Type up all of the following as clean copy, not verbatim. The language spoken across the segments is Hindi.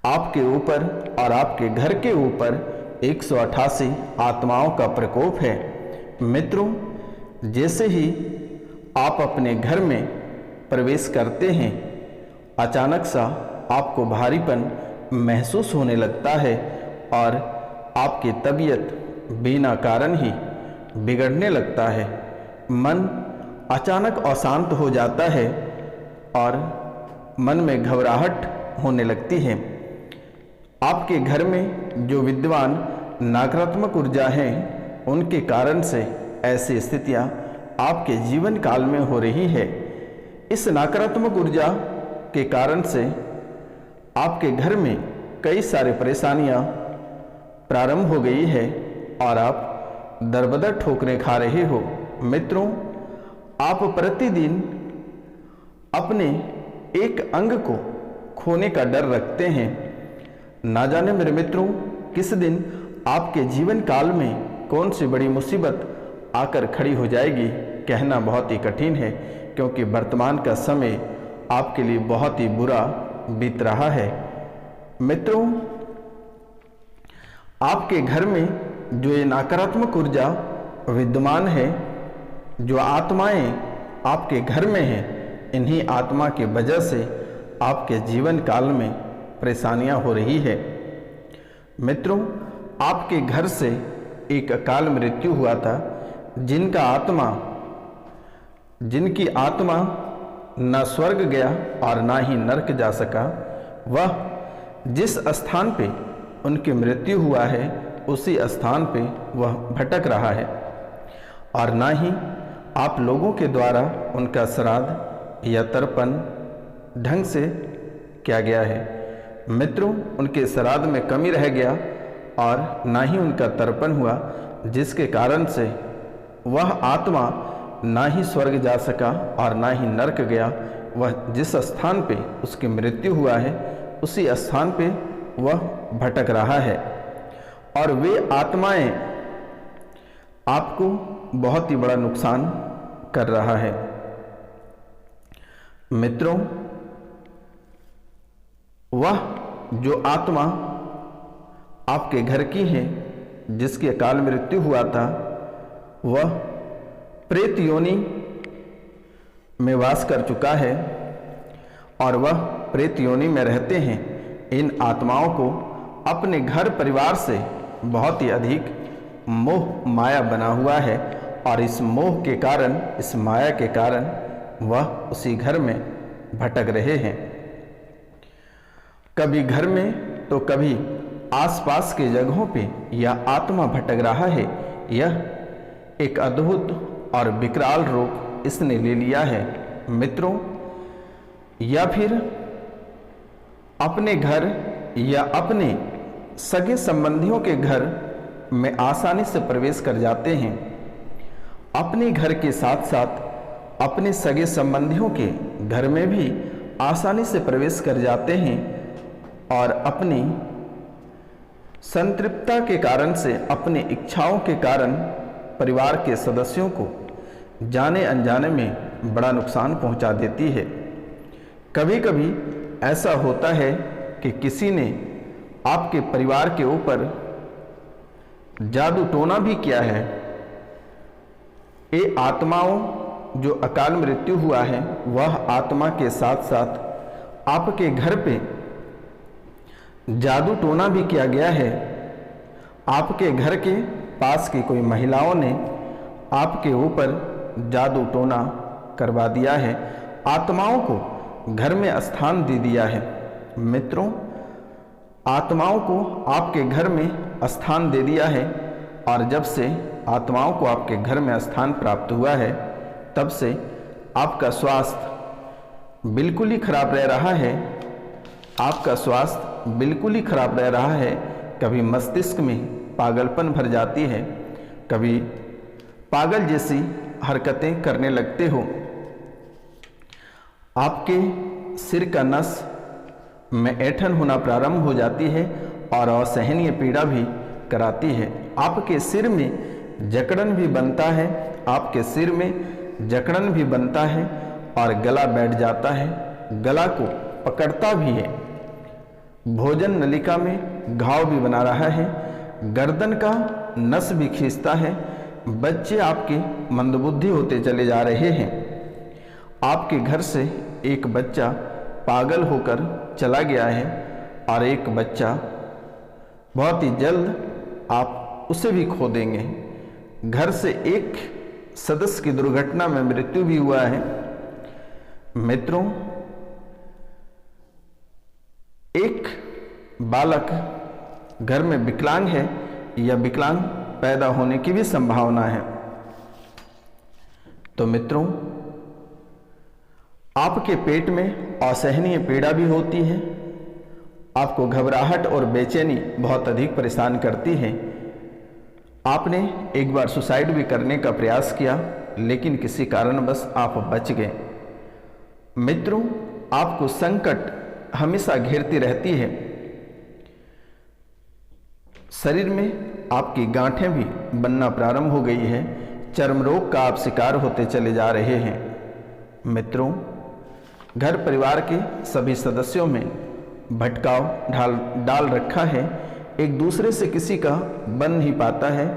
आपके ऊपर और आपके घर के ऊपर 188 आत्माओं का प्रकोप है। मित्रों, जैसे ही आप अपने घर में प्रवेश करते हैं, अचानक सा आपको भारीपन महसूस होने लगता है और आपकी तबीयत बिना कारण ही बिगड़ने लगता है। मन अचानक अशांत हो जाता है और मन में घबराहट होने लगती है। आपके घर में जो विद्वान नकारात्मक ऊर्जा है, उनके कारण से ऐसी स्थितियां आपके जीवन काल में हो रही है। इस नकारात्मक ऊर्जा के कारण से आपके घर में कई सारी परेशानियां प्रारंभ हो गई है और आप दरबदर ठोकरें खा रहे हो। मित्रों, आप प्रतिदिन अपने एक अंग को खोने का डर रखते हैं। ना जाने मेरे मित्रों, किस दिन आपके जीवन काल में कौन सी बड़ी मुसीबत आकर खड़ी हो जाएगी, कहना बहुत ही कठिन है, क्योंकि वर्तमान का समय आपके लिए बहुत ही बुरा बीत रहा है। मित्रों, आपके घर में जो ये नकारात्मक ऊर्जा विद्यमान है, जो आत्माएं आपके घर में हैं, इन्हीं आत्मा की वजह से आपके जीवन काल में परेशानियां हो रही है। मित्रों, आपके घर से एक अकाल मृत्यु हुआ था, जिनकी आत्मा न स्वर्ग गया और ना ही नरक जा सका। वह जिस स्थान पे उनकी मृत्यु हुआ है, उसी स्थान पे वह भटक रहा है और ना ही आप लोगों के द्वारा उनका श्राद्ध या तर्पण ढंग से किया गया है। मित्रों, उनके श्राद्ध में कमी रह गया और ना ही उनका तर्पण हुआ, जिसके कारण से वह आत्मा ना ही स्वर्ग जा सका और ना ही नरक गया। वह जिस स्थान पे उसकी मृत्यु हुआ है, उसी स्थान पे वह भटक रहा है और वे आत्माएं आपको बहुत ही बड़ा नुकसान कर रहा है। मित्रों, वह जो आत्मा आपके घर की है, जिसकी अकाल मृत्यु हुआ था, वह प्रेत योनि में वास कर चुका है और वह प्रेत योनि में रहते हैं। इन आत्माओं को अपने घर परिवार से बहुत ही अधिक मोह माया बना हुआ है और इस मोह के कारण, इस माया के कारण वह उसी घर में भटक रहे हैं। कभी घर में तो कभी आसपास के जगहों पे यह आत्मा भटक रहा है। यह एक अद्भुत और विकराल रूप इसने ले लिया है। मित्रों, या फिर अपने घर या अपने सगे संबंधियों के घर में आसानी से प्रवेश कर जाते हैं। अपने घर के साथ साथ अपने सगे संबंधियों के घर में भी आसानी से प्रवेश कर जाते हैं और अपनी संतृप्तता के कारण से, अपनी इच्छाओं के कारण परिवार के सदस्यों को जाने अनजाने में बड़ा नुकसान पहुंचा देती है। कभी कभी ऐसा होता है कि किसी ने आपके परिवार के ऊपर जादू टोना भी किया है। ये आत्माओं जो अकाल मृत्यु हुआ है, वह आत्मा के साथ साथ आपके घर पे जादू टोना भी किया गया है। आपके घर के पास की कोई महिलाओं ने आपके ऊपर जादू टोना करवा दिया है, आत्माओं को घर में स्थान दे दिया है। मित्रों, आत्माओं को आपके घर में स्थान दे दिया है और जब से आत्माओं को आपके घर में स्थान प्राप्त हुआ है, तब से आपका स्वास्थ्य बिल्कुल ही खराब रह रहा है। आपका स्वास्थ्य बिल्कुल ही खराब रह रहा है। कभी मस्तिष्क में पागलपन भर जाती है, कभी पागल जैसी हरकतें करने लगते हो। आपके सिर का नस में ऐंठन होना प्रारंभ हो जाती है और असहनीय पीड़ा भी कराती है। आपके सिर में जकड़न भी बनता है, आपके सिर में जकड़न भी बनता है और गला बैठ जाता है, गला को पकड़ता भी है। भोजन नलिका में घाव भी बना रहा है, गर्दन का नस भी खींचता है। बच्चे आपके मंदबुद्धि होते चले जा रहे हैं। आपके घर से एक बच्चा पागल होकर चला गया है और एक बच्चा बहुत ही जल्द आप उसे भी खो देंगे। घर से एक सदस्य की दुर्घटना में मृत्यु भी हुआ है। मित्रों, एक बालक घर में विकलांग है या विकलांग पैदा होने की भी संभावना है। तो मित्रों, आपके पेट में असहनीय पीड़ा भी होती है। आपको घबराहट और बेचैनी बहुत अधिक परेशान करती है। आपने एक बार सुसाइड भी करने का प्रयास किया, लेकिन किसी कारणवश आप बच गए। मित्रों, आपको संकट हमेशा घेरती रहती है। शरीर में आपकी गांठें भी बनना प्रारंभ हो गई है। चर्म रोग का आप शिकार होते चले जा रहे हैं। मित्रों, घर परिवार के सभी सदस्यों में भटकाव डाल रखा है। एक दूसरे से किसी का बन नहीं पाता है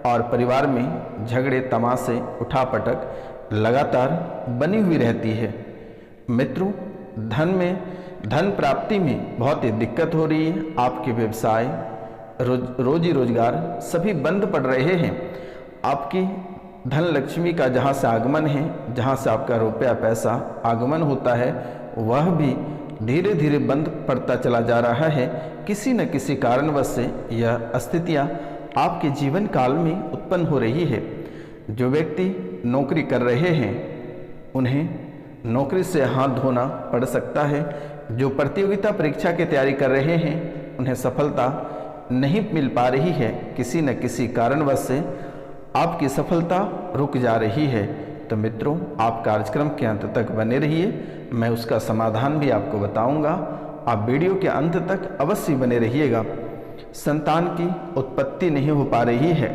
और परिवार में झगड़े तमाशे उठापटक लगातार बनी हुई रहती है। मित्रों, धन प्राप्ति में बहुत ही दिक्कत हो रही है। आपके व्यवसाय रोजी रोजगार सभी बंद पड़ रहे हैं। आपकी धन लक्ष्मी का जहाँ से आगमन है, जहाँ से आपका रुपया पैसा आगमन होता है, वह भी धीरे धीरे बंद पड़ता चला जा रहा है। किसी न किसी कारणवश से यह स्थितियाँ आपके जीवन काल में उत्पन्न हो रही है। जो व्यक्ति नौकरी कर रहे हैं, उन्हें नौकरी से हाथ धोना पड़ सकता है। जो प्रतियोगिता परीक्षा की तैयारी कर रहे हैं, उन्हें सफलता नहीं मिल पा रही है। किसी न किसी कारणवश से आपकी सफलता रुक जा रही है। तो मित्रों, आप कार्यक्रम के अंत तक बने रहिए, मैं उसका समाधान भी आपको बताऊंगा। आप वीडियो के अंत तक अवश्य बने रहिएगा। संतान की उत्पत्ति नहीं हो पा रही है।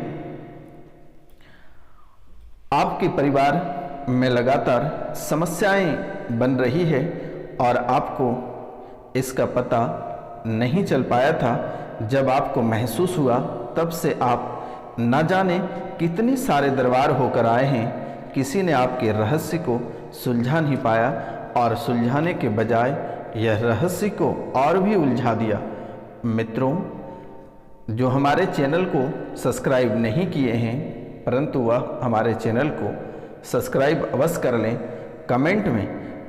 आपके परिवार में लगातार समस्याएं बन रही है और आपको इसका पता नहीं चल पाया था। जब आपको महसूस हुआ, तब से आप न जाने कितने सारे दरबार होकर आए हैं। किसी ने आपके रहस्य को सुलझा नहीं पाया और सुलझाने के बजाय यह रहस्य को और भी उलझा दिया। मित्रों, जो हमारे चैनल को सब्सक्राइब नहीं किए हैं, परंतु वह हमारे चैनल को सब्सक्राइब अवश्य कर लें। कमेंट में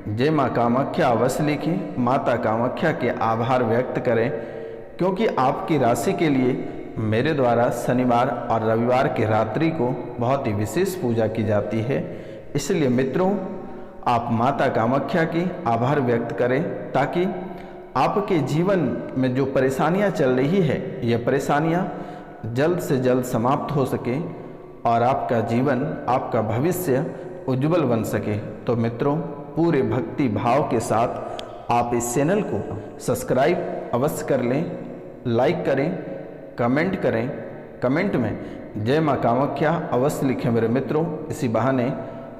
जय माँ कामाख्या अवश्य लिखें। माता कामाख्या के आभार व्यक्त करें, क्योंकि आपकी राशि के लिए मेरे द्वारा शनिवार और रविवार की रात्रि को बहुत ही विशेष पूजा की जाती है। इसलिए मित्रों, आप माता कामाख्या की आभार व्यक्त करें, ताकि आपके जीवन में जो परेशानियां चल रही है, यह परेशानियां जल्द से जल्द समाप्त हो सके और आपका जीवन, आपका भविष्य उज्जवल बन सके। तो मित्रों, पूरे भक्ति भाव के साथ आप इस चैनल को सब्सक्राइब अवश्य कर लें, लाइक करें, कमेंट करें। कमेंट में जय माँ कामाख्या अवश्य लिखें मेरे मित्रों। इसी बहाने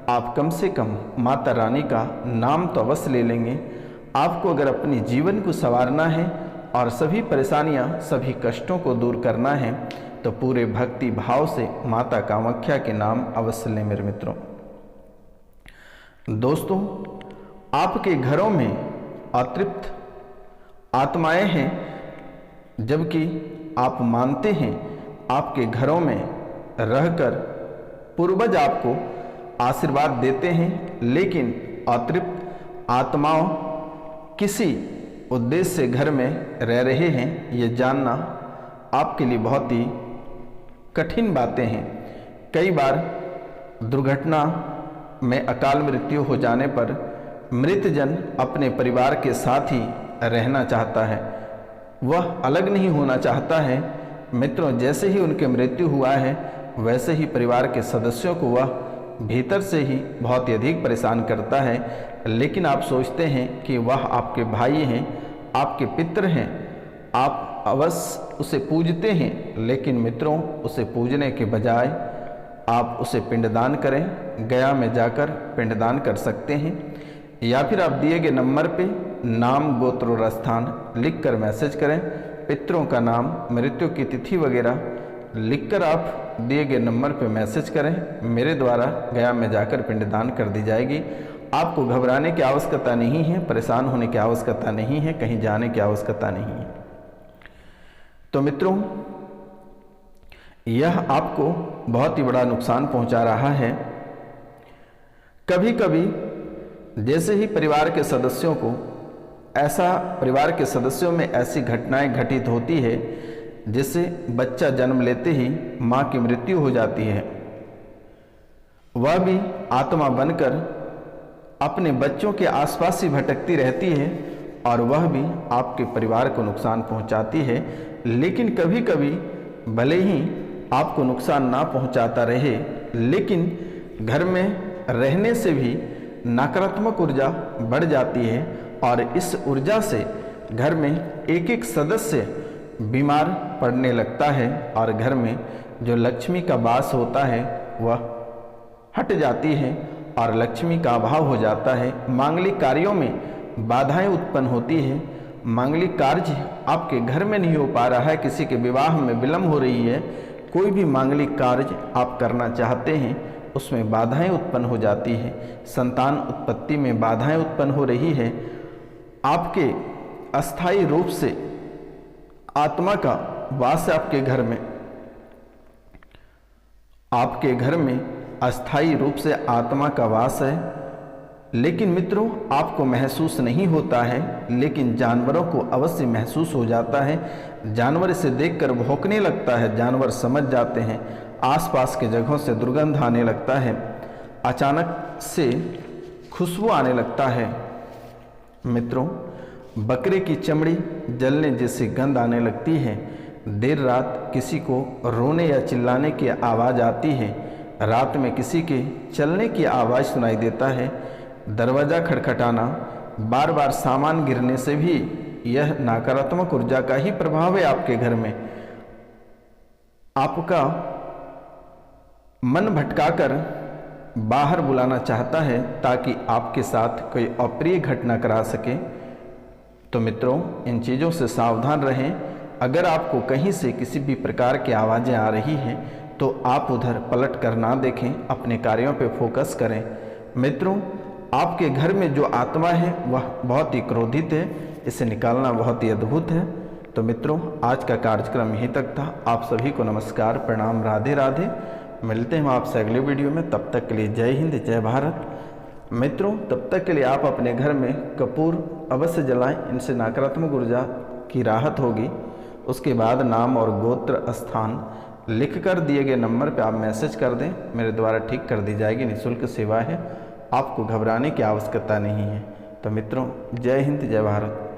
आप कम से कम माता रानी का नाम तो अवश्य ले लेंगे। आपको अगर अपने जीवन को संवारना है और सभी परेशानियां, सभी कष्टों को दूर करना है, तो पूरे भक्ति भाव से माता कामाख्या के नाम अवश्य लें मेरे मित्रों। दोस्तों, आपके घरों में अतृप्त आत्माएं हैं, जबकि आप मानते हैं आपके घरों में रहकर पूर्वज आपको आशीर्वाद देते हैं, लेकिन अतृप्त आत्माओं किसी उद्देश्य से घर में रह रहे हैं, ये जानना आपके लिए बहुत ही कठिन बातें हैं। कई बार दुर्घटना में अकाल मृत्यु हो जाने पर मृतजन अपने परिवार के साथ ही रहना चाहता है, वह अलग नहीं होना चाहता है। मित्रों, जैसे ही उनके मृत्यु हुआ है, वैसे ही परिवार के सदस्यों को वह भीतर से ही बहुत ही अधिक परेशान करता है। लेकिन आप सोचते हैं कि वह आपके भाई हैं, आपके पितर हैं, आप अवश्य उसे पूजते हैं। लेकिन मित्रों, उसे पूजने के बजाय आप उसे पिंडदान करें। गया में जाकर पिंडदान कर सकते हैं, या फिर आप दिए गए नंबर पे नाम, गोत्र और स्थान लिखकर मैसेज करें। पितरों का नाम, मृत्यु की तिथि वगैरह लिखकर आप दिए गए नंबर पर मैसेज करें। मेरे द्वारा गया में जाकर पिंडदान कर दी जाएगी। आपको घबराने की आवश्यकता नहीं है, परेशान होने की आवश्यकता नहीं है, कहीं जाने की आवश्यकता नहीं है। तो मित्रों, यह आपको बहुत ही बड़ा नुकसान पहुंचा रहा है। कभी कभी जैसे ही परिवार के सदस्यों में ऐसी घटनाएं घटित होती है, जिससे बच्चा जन्म लेते ही मां की मृत्यु हो जाती है, वह भी आत्मा बनकर अपने बच्चों के आसपास ही भटकती रहती है और वह भी आपके परिवार को नुकसान पहुंचाती है। लेकिन कभी कभी भले ही आपको नुकसान ना पहुंचाता रहे, लेकिन घर में रहने से भी नकारात्मक ऊर्जा बढ़ जाती है और इस ऊर्जा से घर में एक एक सदस्य बीमार पड़ने लगता है और घर में जो लक्ष्मी का वास होता है वह हट जाती है और लक्ष्मी का अभाव हो जाता है। मांगलिक कार्यों में बाधाएं उत्पन्न होती है। मांगलिक कार्य आपके घर में नहीं हो पा रहा है, किसी के विवाह में विलंब हो रही है, कोई भी मांगलिक कार्य आप करना चाहते हैं उसमें बाधाएं उत्पन्न हो जाती है। संतान उत्पत्ति में बाधाएं उत्पन्न हो रही है। आपके अस्थायी रूप से आत्मा का वास है आपके घर में, आपके घर में अस्थायी रूप से आत्मा का वास है। लेकिन मित्रों, आपको महसूस नहीं होता है, लेकिन जानवरों को अवश्य महसूस हो जाता है। जानवर इसे देखकर भौंकने लगता है। जानवर समझ जाते हैं। आसपास के जगहों से दुर्गंध आने लगता है। अचानक से खुशबू आने लगता है। मित्रों, बकरे की चमड़ी जलने जैसी गंध आने लगती है। देर रात किसी को रोने या चिल्लाने की आवाज़ आती है। रात में किसी के चलने की आवाज़ सुनाई देता है। दरवाज़ा खटखटाना, बार बार सामान गिरने से भी यह नकारात्मक ऊर्जा का ही प्रभाव है आपके घर में। आपका मन भटकाकर बाहर बुलाना चाहता है ताकि आपके साथ कोई अप्रिय घटना करा सके। तो मित्रों, इन चीज़ों से सावधान रहें। अगर आपको कहीं से किसी भी प्रकार की आवाज़ें आ रही हैं तो आप उधर पलट कर ना देखें, अपने कार्यों पर फोकस करें। मित्रों, आपके घर में जो आत्मा है वह बहुत ही क्रोधित है, इसे निकालना बहुत ही अद्भुत है। तो मित्रों, आज का कार्यक्रम यहीं तक था। आप सभी को नमस्कार, प्रणाम, राधे राधे। मिलते हैं आपसे अगले वीडियो में। तब तक के लिए जय हिंद, जय भारत। मित्रों, तब तक के लिए आप अपने घर में कपूर अवश्य जलाएं, इनसे नकारात्मक ऊर्जा की राहत होगी। उसके बाद नाम और गोत्र स्थान लिखकर दिए गए नंबर पर आप मैसेज कर दें, मेरे द्वारा ठीक कर दी जाएगी। निःशुल्क सेवा है, आपको घबराने की आवश्यकता नहीं है। तो मित्रों, जय हिंद, जय भारत।